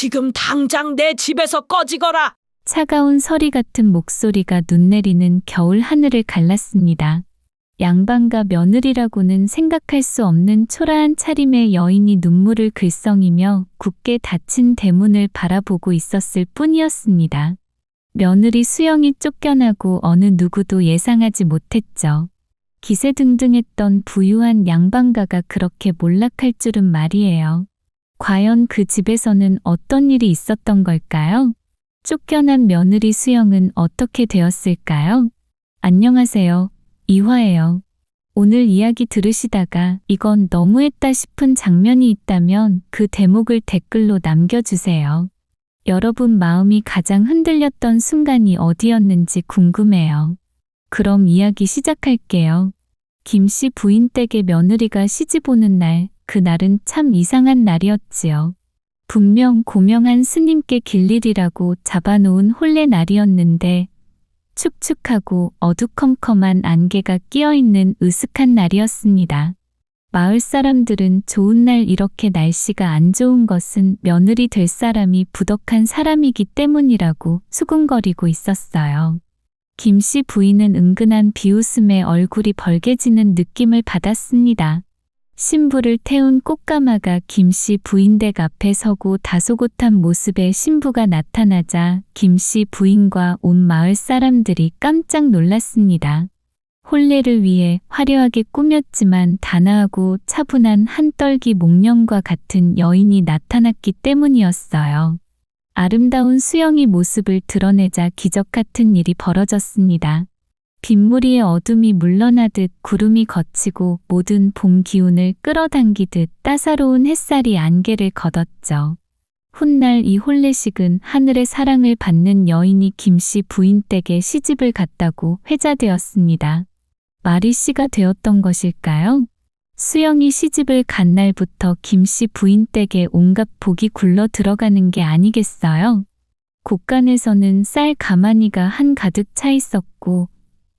지금 당장 내 집에서 꺼지거라. 차가운 서리 같은 목소리가 눈 내리는 겨울 하늘을 갈랐습니다. 양반과 며느리라고는 생각할 수 없는 초라한 차림의 여인이 눈물을 글썽이며 굳게 닫힌 대문을 바라보고 있었을 뿐이었습니다. 며느리 수영이 쫓겨나고 어느 누구도 예상하지 못했죠. 기세등등했던 부유한 양반가가 그렇게 몰락할 줄은 말이에요. 과연 그 집에서는 어떤 일이 있었던 걸까요? 쫓겨난 며느리 수영은 어떻게 되었을까요? 안녕하세요. 이화예요. 오늘 이야기 들으시다가 이건 너무했다 싶은 장면이 있다면 그 대목을 댓글로 남겨주세요. 여러분 마음이 가장 흔들렸던 순간이 어디였는지 궁금해요. 그럼 이야기 시작할게요. 김씨 부인 댁에 며느리가 시집 오는 날, 그날은 참 이상한 날이었지요. 분명 고명한 스님께 길일이라고 잡아놓은 혼례 날이었는데 축축하고 어두컴컴한 안개가 끼어있는 으슥한 날이었습니다. 마을 사람들은 좋은 날 이렇게 날씨가 안 좋은 것은 며느리 될 사람이 부덕한 사람이기 때문이라고 수군거리고 있었어요. 김씨 부인은 은근한 비웃음에 얼굴이 벌개지는 느낌을 받았습니다. 신부를 태운 꽃가마가 김씨 부인 댁 앞에 서고 다소곳한 모습의 신부가 나타나자 김씨 부인과 온 마을 사람들이 깜짝 놀랐습니다. 혼례를 위해 화려하게 꾸몄지만 단아하고 차분한 한떨기 목련과 같은 여인이 나타났기 때문이었어요. 아름다운 수영이 모습을 드러내자 기적 같은 일이 벌어졌습니다. 빗무리의 어둠이 물러나듯 구름이 걷히고 모든 봄 기운을 끌어당기듯 따사로운 햇살이 안개를 걷었죠. 훗날 이 혼례식은 하늘의 사랑을 받는 여인이 김씨 부인 댁에 시집을 갔다고 회자되었습니다. 마리씨가 되었던 것일까요? 수영이 시집을 간 날부터 김씨 부인 댁에 온갖 복이 굴러 들어가는 게 아니겠어요? 곳간에서는 쌀 가마니가 한가득 차 있었고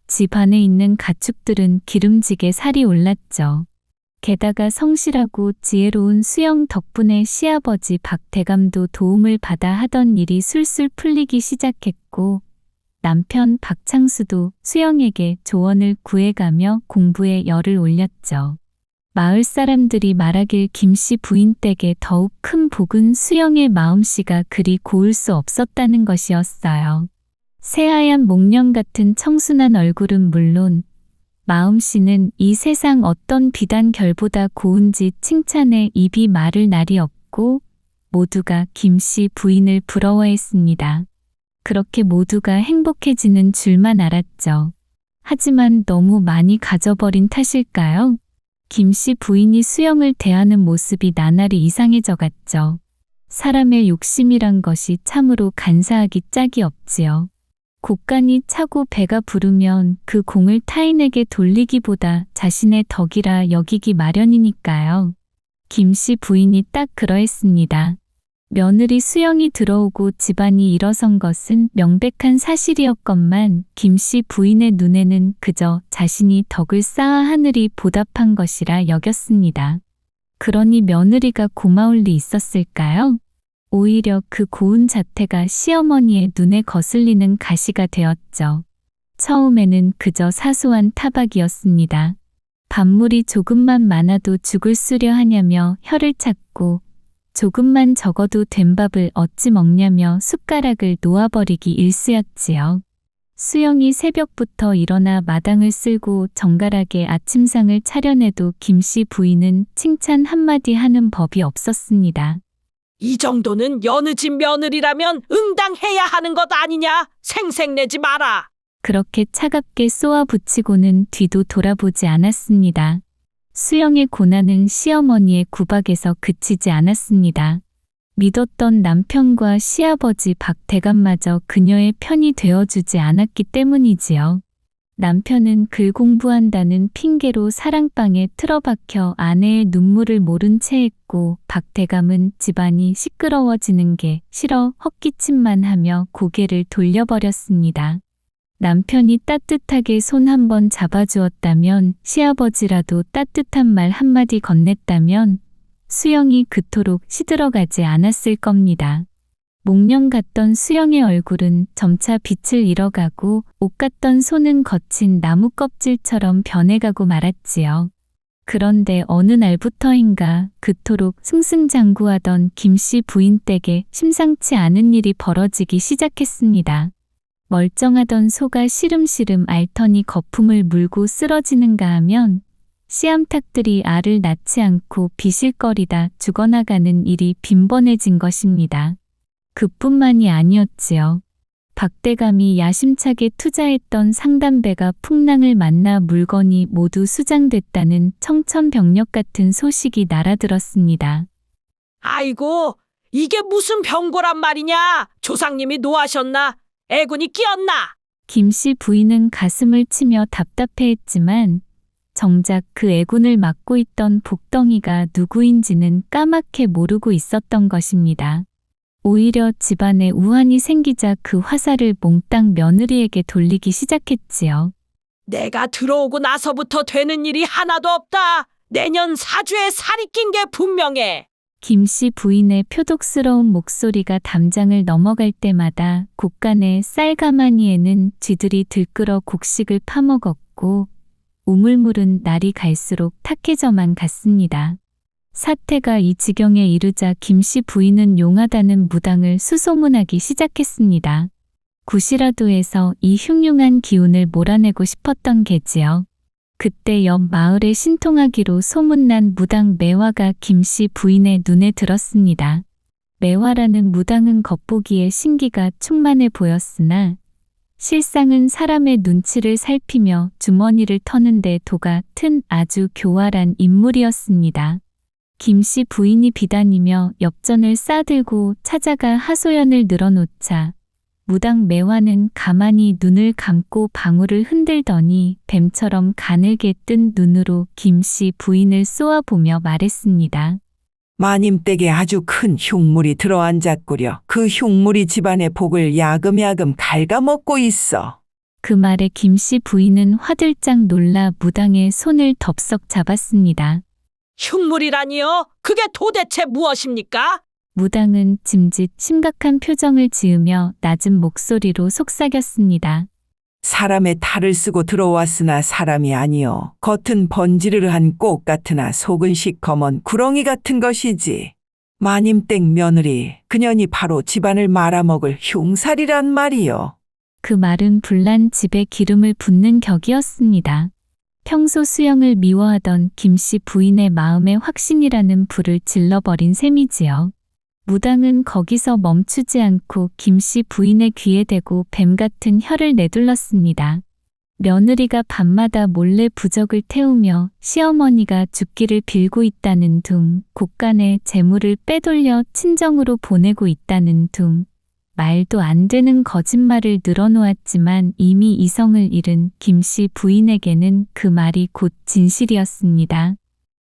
집 안에 있는 가축들은 기름지게 살이 올랐죠. 게다가 성실하고 지혜로운 수영 덕분에 시아버지 박대감도 도움을 받아 하던 일이 술술 풀리기 시작했고 남편 박창수도 수영에게 조언을 구해가며 공부에 열을 올렸죠. 마을 사람들이 말하길 김씨 부인 댁에 더욱 큰 복은 수영의 마음씨가 그리 고울 수 없었다는 것이었어요. 새하얀 목련 같은 청순한 얼굴은 물론 마음씨는 이 세상 어떤 비단 결보다 고운지 칭찬에 입이 마를 날이 없고 모두가 김씨 부인을 부러워했습니다. 그렇게 모두가 행복해지는 줄만 알았죠. 하지만 너무 많이 가져버린 탓일까요? 김씨 부인이 수영을 대하는 모습이 나날이 이상해져 갔죠. 사람의 욕심이란 것이 참으로 간사하기 짝이 없지요. 곳간이 차고 배가 부르면 그 공을 타인에게 돌리기보다 자신의 덕이라 여기기 마련이니까요. 김씨 부인이 딱 그러했습니다. 며느리 수영이 들어오고 집안이 일어선 것은 명백한 사실이었건만 김씨 부인의 눈에는 그저 자신이 덕을 쌓아 하늘이 보답한 것이라 여겼습니다. 그러니 며느리가 고마울 리 있었을까요? 오히려 그 고운 자태가 시어머니의 눈에 거슬리는 가시가 되었죠. 처음에는 그저 사소한 타박이었습니다. 밥물이 조금만 많아도 죽을 쓰려 하냐며 혀를 찾고 조금만 적어도 된 밥을 어찌 먹냐며 숟가락을 놓아버리기 일쑤였지요. 수영이 새벽부터 일어나 마당을 쓸고 정갈하게 아침상을 차려내도 김씨 부인은 칭찬 한마디 하는 법이 없었습니다. 이 정도는 여느 집 며느리라면 응당해야 하는 것 아니냐? 생색내지 마라. 그렇게 차갑게 쏘아붙이고는 뒤도 돌아보지 않았습니다. 수영의 고난은 시어머니의 구박에서 그치지 않았습니다. 믿었던 남편과 시아버지 박대감마저 그녀의 편이 되어주지 않았기 때문이지요. 남편은 글 공부한다는 핑계로 사랑방에 틀어박혀 아내의 눈물을 모른 채 했고 박대감은 집안이 시끄러워지는 게 싫어 헛기침만 하며 고개를 돌려버렸습니다. 남편이 따뜻하게 손 한번 잡아주었다면 시아버지라도 따뜻한 말 한마디 건넸다면 수영이 그토록 시들어가지 않았을 겁니다. 목련 같던 수영의 얼굴은 점차 빛을 잃어가고 옷 같던 손은 거친 나무 껍질처럼 변해가고 말았지요. 그런데 어느 날부터인가 그토록 승승장구하던 김씨 부인 댁에 심상치 않은 일이 벌어지기 시작했습니다. 멀쩡하던 소가 시름시름 앓더니 거품을 물고 쓰러지는가 하면 씨암탉들이 알을 낳지 않고 비실거리다 죽어나가는 일이 빈번해진 것입니다. 그뿐만이 아니었지요. 박대감이 야심차게 투자했던 상담배가 풍랑을 만나 물건이 모두 수장됐다는 청천벽력 같은 소식이 날아들었습니다. 아이고, 이게 무슨 병고란 말이냐? 조상님이 노하셨나? 애군이 끼었나? 김씨 부인은 가슴을 치며 답답해했지만 정작 그 애군을 맡고 있던 복덩이가 누구인지는 까맣게 모르고 있었던 것입니다. 오히려 집안에 우환이 생기자 그 화살을 몽땅 며느리에게 돌리기 시작했지요. 내가 들어오고 나서부터 되는 일이 하나도 없다. 내년 사주에 살이 낀 게 분명해. 김씨 부인의 표독스러운 목소리가 담장을 넘어갈 때마다 곳간의 쌀가마니에는 쥐들이 들끓어 곡식을 파먹었고 우물물은 날이 갈수록 탁해져만 갔습니다. 사태가 이 지경에 이르자 김씨 부인은 용하다는 무당을 수소문하기 시작했습니다. 구시라도에서 이 흉흉한 기운을 몰아내고 싶었던 게지요. 그때 옆 마을에 신통하기로 소문난 무당 매화가 김씨 부인의 눈에 들었습니다. 매화라는 무당은 겉보기에 신기가 충만해 보였으나 실상은 사람의 눈치를 살피며 주머니를 터는데 도가 튼 아주 교활한 인물이었습니다. 김씨 부인이 비다니며 엽전을 싸들고 찾아가 하소연을 늘어놓자 무당 매화는 가만히 눈을 감고 방울을 흔들더니 뱀처럼 가늘게 뜬 눈으로 김씨 부인을 쏘아보며 말했습니다. 마님댁에 아주 큰 흉물이 들어앉았구려. 그 흉물이 집안의 복을 야금야금 갉아먹고 있어. 그 말에 김씨 부인은 화들짝 놀라 무당의 손을 덥석 잡았습니다. 흉물이라니요? 그게 도대체 무엇입니까? 무당은 짐짓 심각한 표정을 지으며 낮은 목소리로 속삭였습니다. 사람의 탈을 쓰고 들어왔으나 사람이 아니요. 겉은 번지르르한 꽃 같으나 속은 시커먼 구렁이 같은 것이지. 마님댁 며느리, 그년이 바로 집안을 말아먹을 흉살이란 말이요. 그 말은 불난 집에 기름을 붓는 격이었습니다. 평소 수영을 미워하던 김씨 부인의 마음에 확신이라는 불을 질러버린 셈이지요. 무당은 거기서 멈추지 않고 김씨 부인의 귀에 대고 뱀 같은 혀를 내둘렀습니다. 며느리가 밤마다 몰래 부적을 태우며 시어머니가 죽기를 빌고 있다는 둥, 곳간에 재물을 빼돌려 친정으로 보내고 있다는 둥, 말도 안 되는 거짓말을 늘어놓았지만 이미 이성을 잃은 김씨 부인에게는 그 말이 곧 진실이었습니다.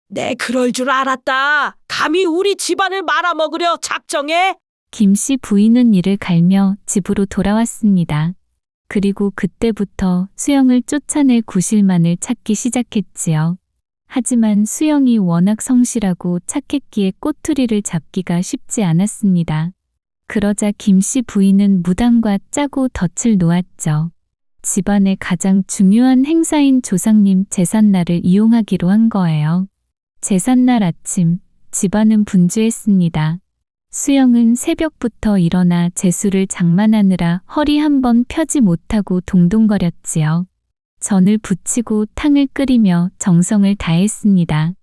내 그럴 줄 알았다. 감히 우리 집안을 말아먹으려 작정해? 김씨 부인은 이를 갈며 집으로 돌아왔습니다. 그리고 그때부터 수영을 쫓아낼 구실만을 찾기 시작했지요. 하지만 수영이 워낙 성실하고 착했기에 꼬투리를 잡기가 쉽지 않았습니다. 그러자 김씨 부인은 무당과 짜고 덫을 놓았죠. 집안의 가장 중요한 행사인 조상님 제삿날을 이용하기로 한 거예요. 제삿날 아침, 집안은 분주했습니다. 수영은 새벽부터 일어나 제수를 장만하느라 허리 한번 펴지 못하고 동동거렸지요. 전을 부치고 탕을 끓이며 정성을 다했습니다.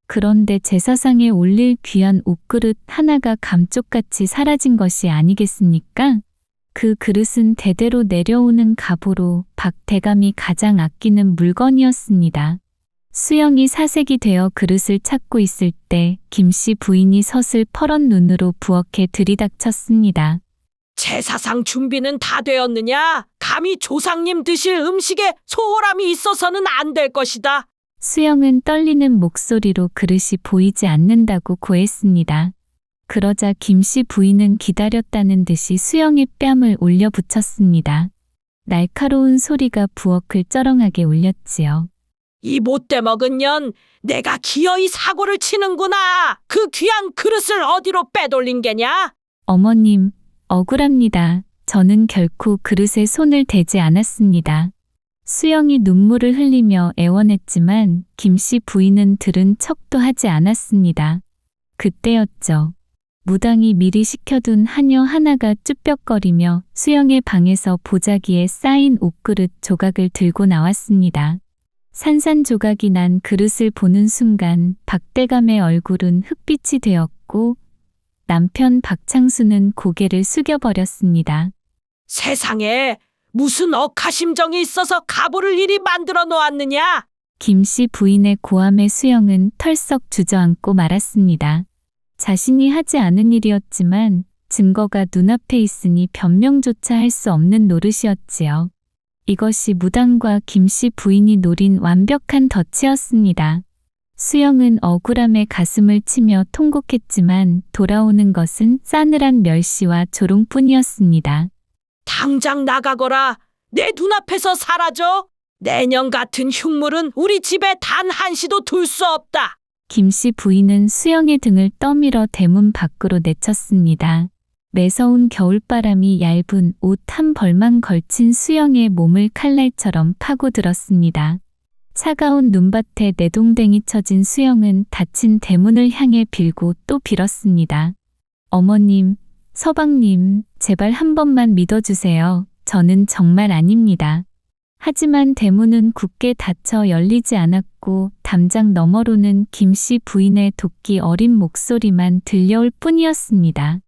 그런데 제사상에 올릴 귀한 옷그릇 하나가 감쪽같이 사라진 것이 아니겠습니까? 그 그릇은 대대로 내려오는 갑오로 박 대감이 가장 아끼는 물건이었습니다. 수영이 사색이 되어 그릇을 찾고 있을 때 김씨 부인이 섯을 퍼런 눈으로 부엌에 들이닥쳤습니다. 제사상 준비는 다 되었느냐? 감히 조상님 드실 음식에 소홀함이 있어서는 안 될 것이다. 수영은 떨리는 목소리로 그릇이 보이지 않는다고 고했습니다. 그러자 김씨 부인은 기다렸다는 듯이 수영의 뺨을 올려 붙였습니다. 날카로운 소리가 부엌을 쩌렁하게 울렸지요. 이 못돼 먹은 년, 내가 기어이 사고를 치는구나. 그 귀한 그릇을 어디로 빼돌린 게냐? 어머님, 억울합니다. 저는 결코 그릇에 손을 대지 않았습니다. 수영이 눈물을 흘리며 애원했지만 김씨 부인은 들은 척도 하지 않았습니다. 그때였죠. 무당이 미리 시켜둔 하녀 하나가 쭈뼛거리며 수영의 방에서 보자기에 쌓인 옷그릇 조각을 들고 나왔습니다. 산산조각이 난 그릇을 보는 순간 박대감의 얼굴은 흑빛이 되었고 남편 박창수는 고개를 숙여버렸습니다. 세상에 무슨 억하심정이 있어서 가보를 이리 만들어 놓았느냐? 김씨 부인의 고함에 수영은 털썩 주저앉고 말았습니다. 자신이 하지 않은 일이었지만 증거가 눈앞에 있으니 변명조차 할 수 없는 노릇이었지요. 이것이 무당과 김씨 부인이 노린 완벽한 덫이었습니다. 수영은 억울함에 가슴을 치며 통곡했지만 돌아오는 것은 싸늘한 멸시와 조롱뿐이었습니다. 당장 나가거라. 내 눈앞에서 사라져. 내년 같은 흉물은 우리 집에 단 한시도 둘 수 없다. 김씨 부인은 수영의 등을 떠밀어 대문 밖으로 내쳤습니다. 매서운 겨울바람이 얇은 옷 한 벌만 걸친 수영의 몸을 칼날처럼 파고들었습니다. 차가운 눈밭에 내동댕이 쳐진 수영은 닫힌 대문을 향해 빌고 또 빌었습니다. 어머님, 서방님, 제발 한 번만 믿어주세요. 저는 정말 아닙니다. 하지만 대문은 굳게 닫혀 열리지 않았고 담장 너머로는 김씨 부인의 도끼 어린 목소리만 들려올 뿐이었습니다.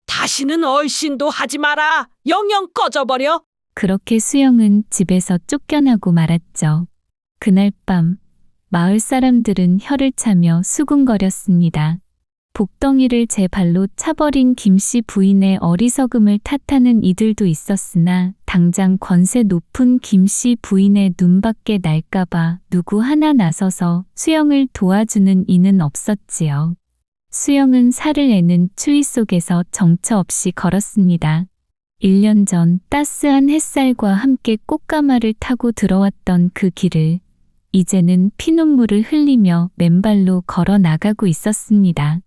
다시는 얼씬도 하지 마라. 영영 꺼져버려. 그렇게 수영은 집에서 쫓겨나고 말았죠. 그날 밤 마을 사람들은 혀를 차며 수군거렸습니다. 복덩이를 제 발로 차버린 김씨 부인의 어리석음을 탓하는 이들도 있었으나 당장 권세 높은 김씨 부인의 눈밖에 날까봐 누구 하나 나서서 수영을 도와주는 이는 없었지요. 수영은 살을 내는 추위 속에서 정처 없이 걸었습니다. 1년 전 따스한 햇살과 함께 꽃가마를 타고 들어왔던 그 길을 이제는 피눈물을 흘리며 맨발로 걸어 나가고 있었습니다.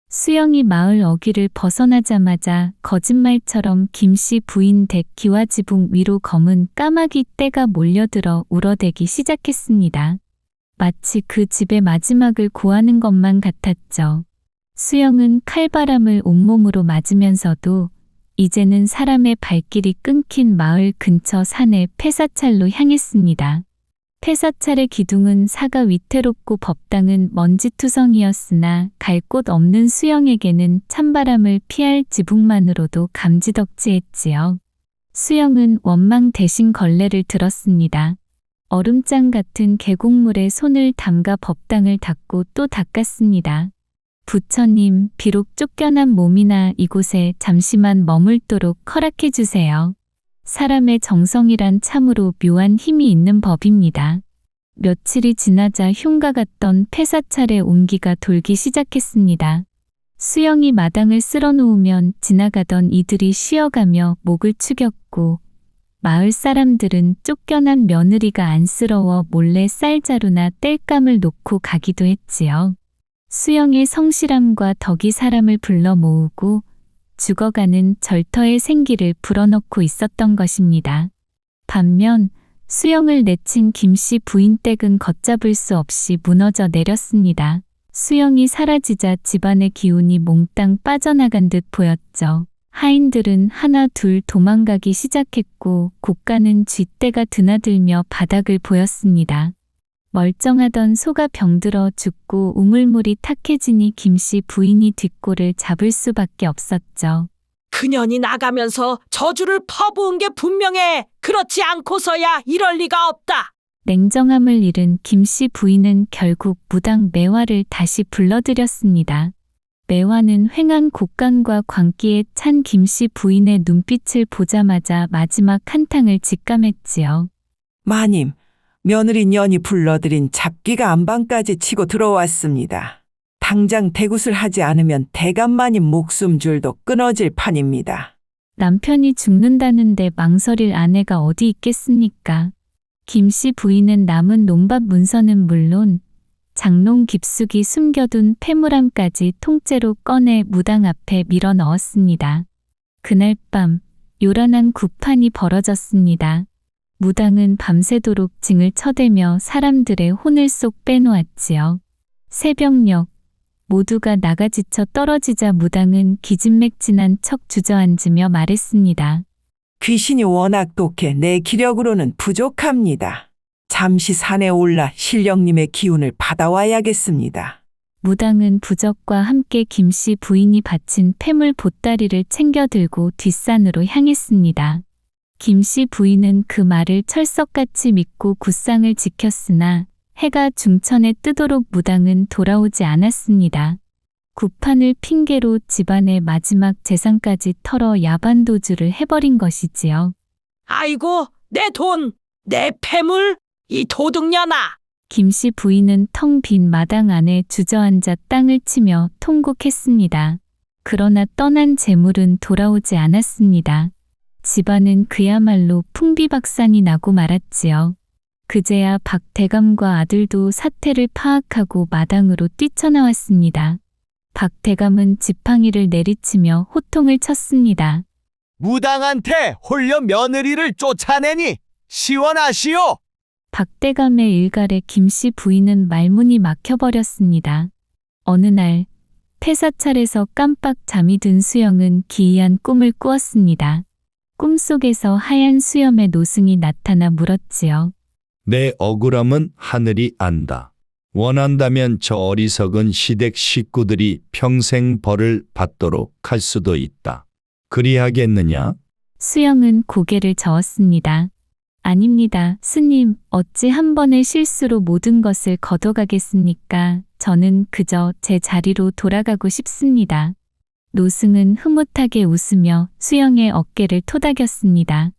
수영이 마을 어귀를 벗어나자마자 거짓말처럼 김씨 부인 댁 기와지붕 위로 검은 까마귀 떼가 몰려들어 울어대기 시작했습니다. 마치 그 집의 마지막을 고하는 것만 같았죠. 수영은 칼바람을 온몸으로 맞으면서도 이제는 사람의 발길이 끊긴 마을 근처 산의 폐사찰로 향했습니다. 폐사찰의 기둥은 사가 위태롭고 법당은 먼지투성이었으나 갈 곳 없는 수영에게는 찬바람을 피할 지붕만으로도 감지덕지했지요. 수영은 원망 대신 걸레를 들었습니다. 얼음장 같은 계곡물에 손을 담가 법당을 닦고 또 닦았습니다. 부처님, 비록 쫓겨난 몸이나 이곳에 잠시만 머물도록 허락해 주세요. 사람의 정성이란 참으로 묘한 힘이 있는 법입니다. 며칠이 지나자 흉가 같던 폐사찰의 온기가 돌기 시작했습니다. 수영이 마당을 쓸어놓으면 지나가던 이들이 쉬어가며 목을 축였고 마을 사람들은 쫓겨난 며느리가 안쓰러워 몰래 쌀자루나 땔감을 놓고 가기도 했지요. 수영의 성실함과 덕이 사람을 불러 모으고 죽어가는 절터의 생기를 불어넣고 있었던 것입니다. 반면 수영을 내친 김씨 부인 댁은 걷잡을 수 없이 무너져 내렸습니다. 수영이 사라지자 집안의 기운이 몽땅 빠져나간 듯 보였죠. 하인들은 하나 둘 도망가기 시작했고 고가는 쥐떼가 드나들며 바닥을 보였습니다. 멀쩡하던 소가 병들어 죽고 우물물이 탁해지니 김씨 부인이 뒷골을 잡을 수밖에 없었죠. 그년이 나가면서 저주를 퍼부은 게 분명해. 그렇지 않고서야 이럴 리가 없다. 냉정함을 잃은 김씨 부인은 결국 무당 매화를 다시 불러들였습니다. 매화는 횡한 곡간과 광기에 찬 김씨 부인의 눈빛을 보자마자 마지막 한탕을 직감했지요. 마님, 며느리 년이 불러들인 잡기가 안방까지 치고 들어왔습니다. 당장 대굿을 하지 않으면 대감마님 목숨줄도 끊어질 판입니다. 남편이 죽는다는데 망설일 아내가 어디 있겠습니까? 김씨 부인은 남은 논밭 문서는 물론 장롱 깊숙이 숨겨둔 폐물함까지 통째로 꺼내 무당 앞에 밀어 넣었습니다. 그날 밤 요란한 구판이 벌어졌습니다. 무당은 밤새도록 징을 쳐대며 사람들의 혼을 쏙 빼놓았지요. 새벽녘 모두가 나가 지쳐 떨어지자 무당은 기진맥진한 척 주저앉으며 말했습니다. 귀신이 워낙 독해 내 기력으로는 부족합니다. 잠시 산에 올라 신령님의 기운을 받아와야겠습니다. 무당은 부적과 함께 김씨 부인이 바친 폐물 보따리를 챙겨 들고 뒷산으로 향했습니다. 김씨 부인은 그 말을 철석같이 믿고 굿상을 지켰으나 해가 중천에 뜨도록 무당은 돌아오지 않았습니다. 구판을 핑계로 집안의 마지막 재산까지 털어 야반도주를 해버린 것이지요. 아이고, 내 돈, 내 폐물, 이 도둑년아. 김씨 부인은 텅 빈 마당 안에 주저앉아 땅을 치며 통곡했습니다. 그러나 떠난 재물은 돌아오지 않았습니다. 집안은 그야말로 풍비박산이 나고 말았지요. 그제야 박대감과 아들도 사태를 파악하고 마당으로 뛰쳐나왔습니다. 박대감은 지팡이를 내리치며 호통을 쳤습니다. 무당한테 홀려 며느리를 쫓아내니 시원하시오. 박대감의 일갈에 김씨 부인은 말문이 막혀버렸습니다. 어느 날 폐사찰에서 깜빡 잠이 든 수영은 기이한 꿈을 꾸었습니다. 꿈속에서 하얀 수염의 노승이 나타나 물었지요. 내 억울함은 하늘이 안다. 원한다면 저 어리석은 시댁 식구들이 평생 벌을 받도록 할 수도 있다. 그리하겠느냐? 수영은 고개를 저었습니다. 아닙니다, 스님. 어찌 한 번의 실수로 모든 것을 거둬가겠습니까? 저는 그저 제 자리로 돌아가고 싶습니다. 노승은 흐뭇하게 웃으며 수영의 어깨를 토닥였습니다.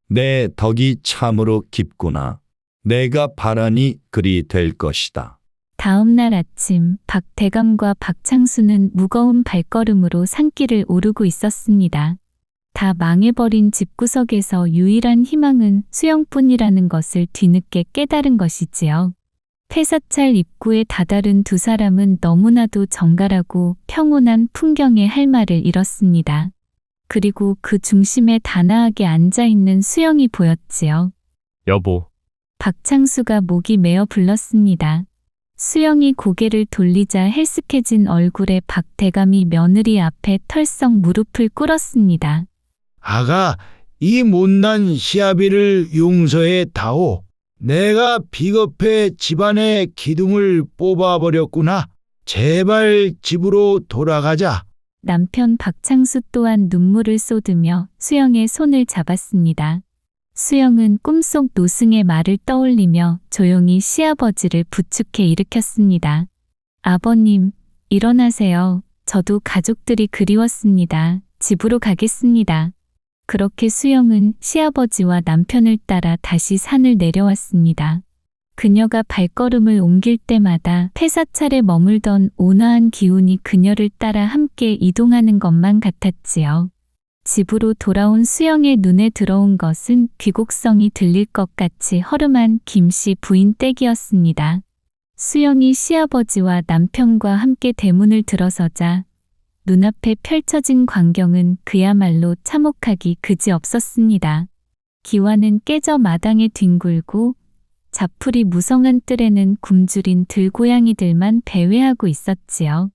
내 덕이 참으로 깊구나. 내가 바라니 그리 될 것이다. 다음 날 아침 박대감과 박창수는 무거운 발걸음으로 산길을 오르고 있었습니다. 다 망해버린 집구석에서 유일한 희망은 수영뿐이라는 것을 뒤늦게 깨달은 것이지요. 폐사찰 입구에 다다른 두 사람은 너무나도 정갈하고 평온한 풍경의 할 말을 잃었습니다. 그리고 그 중심에 단아하게 앉아있는 수영이 보였지요. 여보, 박창수가 목이 메어 불렀습니다. 수영이 고개를 돌리자 헬쓱해진 얼굴에 박대감이 며느리 앞에 털썩 무릎을 꿇었습니다. 아가, 이 못난 시아비를 용서해 다오. 내가 비겁해 집안의 기둥을 뽑아버렸구나. 제발 집으로 돌아가자. 남편 박창수 또한 눈물을 쏟으며 수영의 손을 잡았습니다. 수영은 꿈속 노승의 말을 떠올리며 조용히 시아버지를 부축해 일으켰습니다. 아버님, 일어나세요. 저도 가족들이 그리웠습니다. 집으로 가겠습니다. 그렇게 수영은 시아버지와 남편을 따라 다시 산을 내려왔습니다. 그녀가 발걸음을 옮길 때마다 폐사찰에 머물던 온화한 기운이 그녀를 따라 함께 이동하는 것만 같았지요. 집으로 돌아온 수영의 눈에 들어온 것은 귀곡성이 들릴 것 같이 허름한 김씨 부인 댁이었습니다. 수영이 시아버지와 남편과 함께 대문을 들어서자 눈앞에 펼쳐진 광경은 그야말로 참혹하기 그지없었습니다. 기와는 깨져 마당에 뒹굴고 자풀이 무성한 뜰에는 굶주린 들고양이들만 배회하고 있었지요.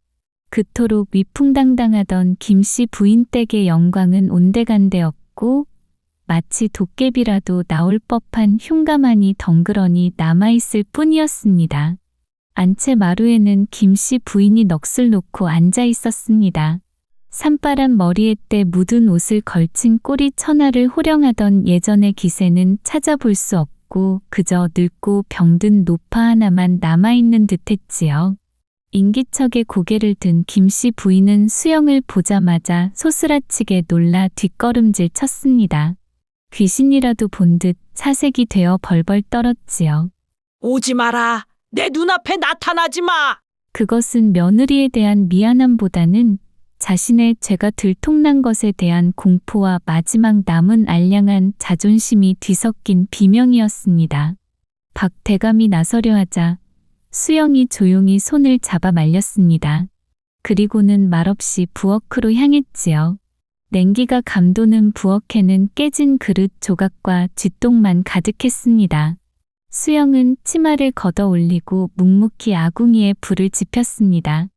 그토록 위풍당당하던 김씨 부인 댁의 영광은 온데간데 없고 마치 도깨비라도 나올 법한 흉가만이 덩그러니 남아있을 뿐이었습니다. 안채 마루에는 김씨 부인이 넋을 놓고 앉아 있었습니다. 산바람 머리에 때 묻은 옷을 걸친 꼬리 천하를 호령하던 예전의 기세는 찾아볼 수 없고 그저 늙고 병든 노파 하나만 남아있는 듯했지요. 인기척에 고개를 든 김씨 부인은 수영을 보자마자 소스라치게 놀라 뒷걸음질 쳤습니다. 귀신이라도 본 듯 사색이 되어 벌벌 떨었지요. 오지 마라. 내 눈앞에 나타나지 마. 그것은 며느리에 대한 미안함보다는 자신의 죄가 들통난 것에 대한 공포와 마지막 남은 알량한 자존심이 뒤섞인 비명이었습니다. 박대감이 나서려 하자 수영이 조용히 손을 잡아 말렸습니다. 그리고는 말없이 부엌으로 향했지요. 냉기가 감도는 부엌에는 깨진 그릇 조각과 쥐똥만 가득했습니다. 수영은 치마를 걷어 올리고 묵묵히 아궁이에 불을 지폈습니다.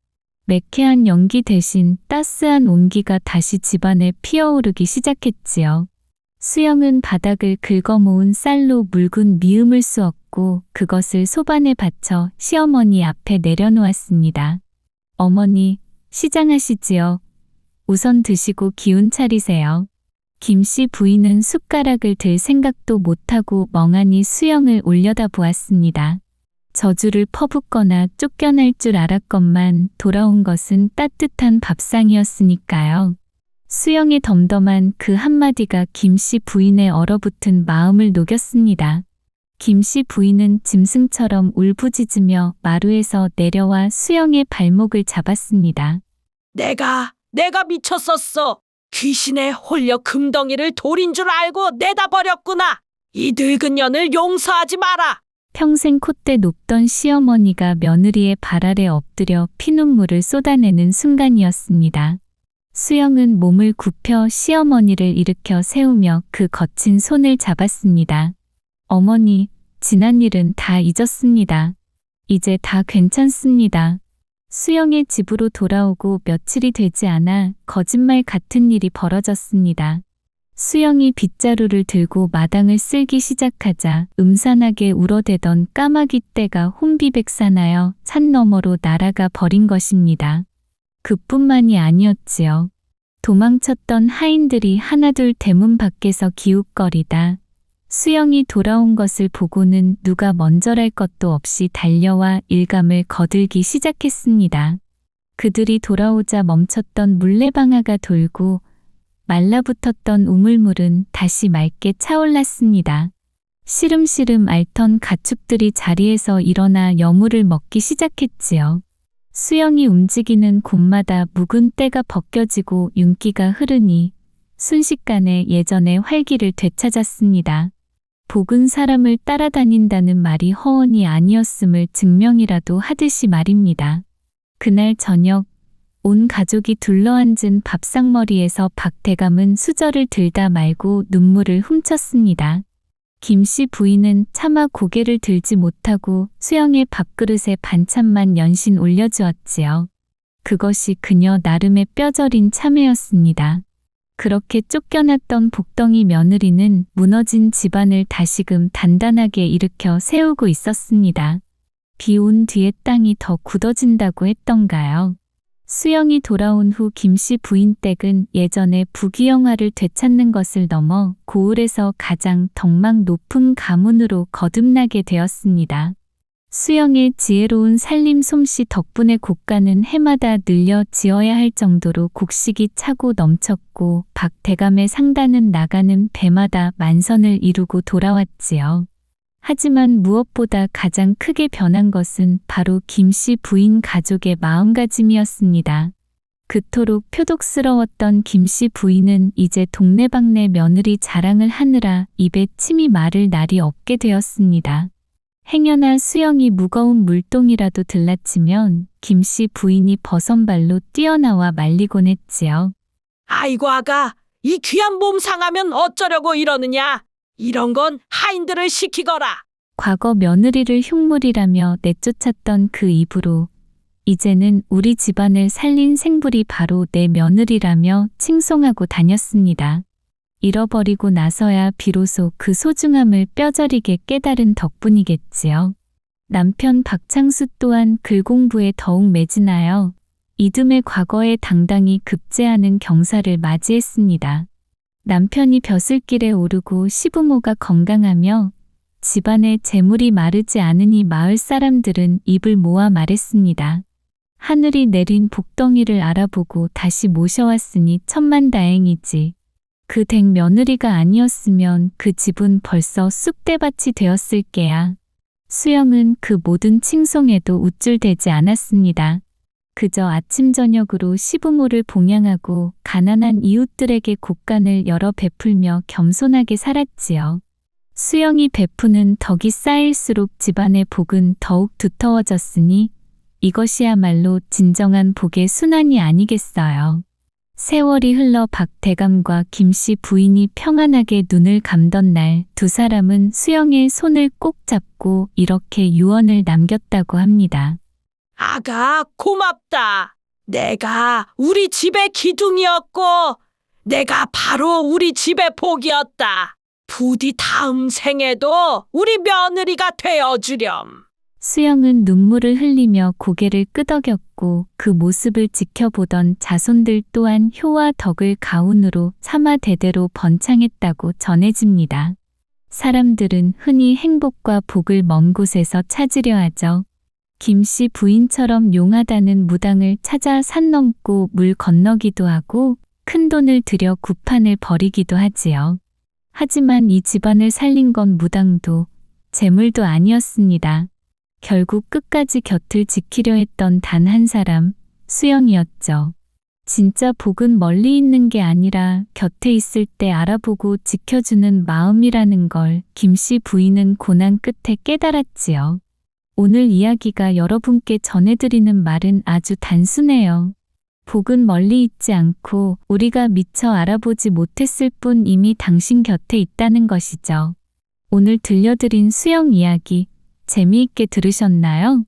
매캐한 연기 대신 따스한 온기가 다시 집안에 피어오르기 시작했지요. 수영은 바닥을 긁어모은 쌀로 묽은 미음을 쑤었고 그것을 소반에 받쳐 시어머니 앞에 내려놓았습니다. 어머니, 시장하시지요. 우선 드시고 기운 차리세요. 김씨 부인은 숟가락을 들 생각도 못하고 멍하니 수영을 올려다보았습니다. 저주를 퍼붓거나 쫓겨날 줄 알았건만 돌아온 것은 따뜻한 밥상이었으니까요. 수영의 덤덤한 그 한마디가 김씨 부인의 얼어붙은 마음을 녹였습니다. 김씨 부인은 짐승처럼 울부짖으며 마루에서 내려와 수영의 발목을 잡았습니다. 내가 미쳤었어. 귀신에 홀려 금덩이를 돌인 줄 알고 내다 버렸구나. 이 늙은 년을 용서하지 마라. 평생 콧대 높던 시어머니가 며느리의 발 아래 엎드려 피눈물을 쏟아내는 순간이었습니다. 수영은 몸을 굽혀 시어머니를 일으켜 세우며 그 거친 손을 잡았습니다. 어머니, 지난 일은 다 잊었습니다. 이제 다 괜찮습니다. 수영의 집으로 돌아오고 며칠이 되지 않아 거짓말 같은 일이 벌어졌습니다. 수영이 빗자루를 들고 마당을 쓸기 시작하자 음산하게 울어대던 까마귀 떼가 혼비백산하여 산 너머로 날아가 버린 것입니다. 그뿐만이 아니었지요. 도망쳤던 하인들이 하나둘 대문 밖에서 기웃거리다 수영이 돌아온 것을 보고는 누가 먼저랄 것도 없이 달려와 일감을 거들기 시작했습니다. 그들이 돌아오자 멈췄던 물레방아가 돌고 말라붙었던 우물물은 다시 맑게 차올랐습니다. 시름시름 앓던 가축들이 자리에서 일어나 여물을 먹기 시작했지요. 수영이 움직이는 곳마다 묵은 때가 벗겨지고 윤기가 흐르니 순식간에 예전의 활기를 되찾았습니다. 복은 사람을 따라다닌다는 말이 허언이 아니었음을 증명이라도 하듯이 말입니다. 그날 저녁 온 가족이 둘러앉은 밥상머리에서 박대감은 수저를 들다 말고 눈물을 훔쳤습니다. 김씨 부인은 차마 고개를 들지 못하고 수영의 밥그릇에 반찬만 연신 올려주었지요. 그것이 그녀 나름의 뼈저린 참회였습니다. 그렇게 쫓겨났던 복덩이 며느리는 무너진 집안을 다시금 단단하게 일으켜 세우고 있었습니다. 비 온 뒤에 땅이 더 굳어진다고 했던가요? 수영이 돌아온 후 김씨 부인 댁은 예전의 부귀영화를 되찾는 것을 넘어 고을에서 가장 덕망 높은 가문으로 거듭나게 되었습니다. 수영의 지혜로운 살림 솜씨 덕분에 곡간은 해마다 늘려 지어야 할 정도로 곡식이 차고 넘쳤고 박대감의 상단은 나가는 배마다 만선을 이루고 돌아왔지요. 하지만 무엇보다 가장 크게 변한 것은 바로 김씨 부인 가족의 마음가짐이었습니다. 그토록 표독스러웠던 김씨 부인은 이제 동네방네 며느리 자랑을 하느라 입에 침이 마를 날이 없게 되었습니다. 행여나 수영이 무거운 물동이라도 들라치면 김씨 부인이 버선발로 뛰어나와 말리곤 했지요. 아이고 아가, 이 귀한 몸 상하면 어쩌려고 이러느냐. 이런 건 하인들을 시키거라. 과거 며느리를 흉물이라며 내쫓았던 그 입으로 이제는 우리 집안을 살린 생불이 바로 내 며느리라며 칭송하고 다녔습니다. 잃어버리고 나서야 비로소 그 소중함을 뼈저리게 깨달은 덕분이겠지요. 남편 박창수 또한 글 공부에 더욱 매진하여 이듬해 과거에 당당히 급제하는 경사를 맞이했습니다. 남편이 벼슬길에 오르고 시부모가 건강하며 집안에 재물이 마르지 않으니 마을 사람들은 입을 모아 말했습니다. 하늘이 내린 복덩이를 알아보고 다시 모셔왔으니 천만다행이지. 그 댁 며느리가 아니었으면 그 집은 벌써 쑥대밭이 되었을 게야. 수영은 그 모든 칭송에도 우쭐대지 않았습니다. 그저 아침 저녁으로 시부모를 봉양하고 가난한 이웃들에게 곡간을 열어 베풀며 겸손하게 살았지요. 수영이 베푸는 덕이 쌓일수록 집안의 복은 더욱 두터워졌으니 이것이야말로 진정한 복의 순환이 아니겠어요. 세월이 흘러 박 대감과 김씨 부인이 평안하게 눈을 감던 날 두 사람은 수영의 손을 꼭 잡고 이렇게 유언을 남겼다고 합니다. 아가, 고맙다. 내가 우리 집의 기둥이었고, 내가 바로 우리 집의 복이었다. 부디 다음 생에도 우리 며느리가 되어주렴. 수영은 눈물을 흘리며 고개를 끄덕였고 그 모습을 지켜보던 자손들 또한 효와 덕을 가훈으로 삼아 대대로 번창했다고 전해집니다. 사람들은 흔히 행복과 복을 먼 곳에서 찾으려 하죠. 김씨 부인처럼 용하다는 무당을 찾아 산 넘고 물 건너기도 하고 큰 돈을 들여 구판을 벌이기도 하지요. 하지만 이 집안을 살린 건 무당도 재물도 아니었습니다. 결국 끝까지 곁을 지키려 했던 단 한 사람, 수영이었죠. 진짜 복은 멀리 있는 게 아니라 곁에 있을 때 알아보고 지켜주는 마음이라는 걸 김씨 부인은 고난 끝에 깨달았지요. 오늘 이야기가 여러분께 전해드리는 말은 아주 단순해요. 복은 멀리 있지 않고 우리가 미처 알아보지 못했을 뿐 이미 당신 곁에 있다는 것이죠. 오늘 들려드린 수영 이야기 재미있게 들으셨나요?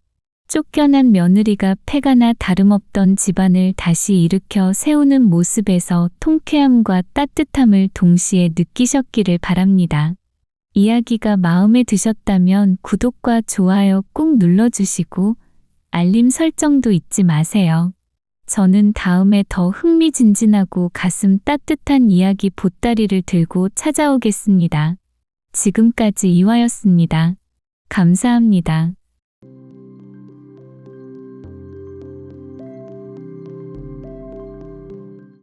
쫓겨난 며느리가 패가나 다름없던 집안을 다시 일으켜 세우는 모습에서 통쾌함과 따뜻함을 동시에 느끼셨기를 바랍니다. 이야기가 마음에 드셨다면 구독과 좋아요 꾹 눌러주시고 알림 설정도 잊지 마세요. 저는 다음에 더 흥미진진하고 가슴 따뜻한 이야기 보따리를 들고 찾아오겠습니다. 지금까지 이화였습니다. 감사합니다.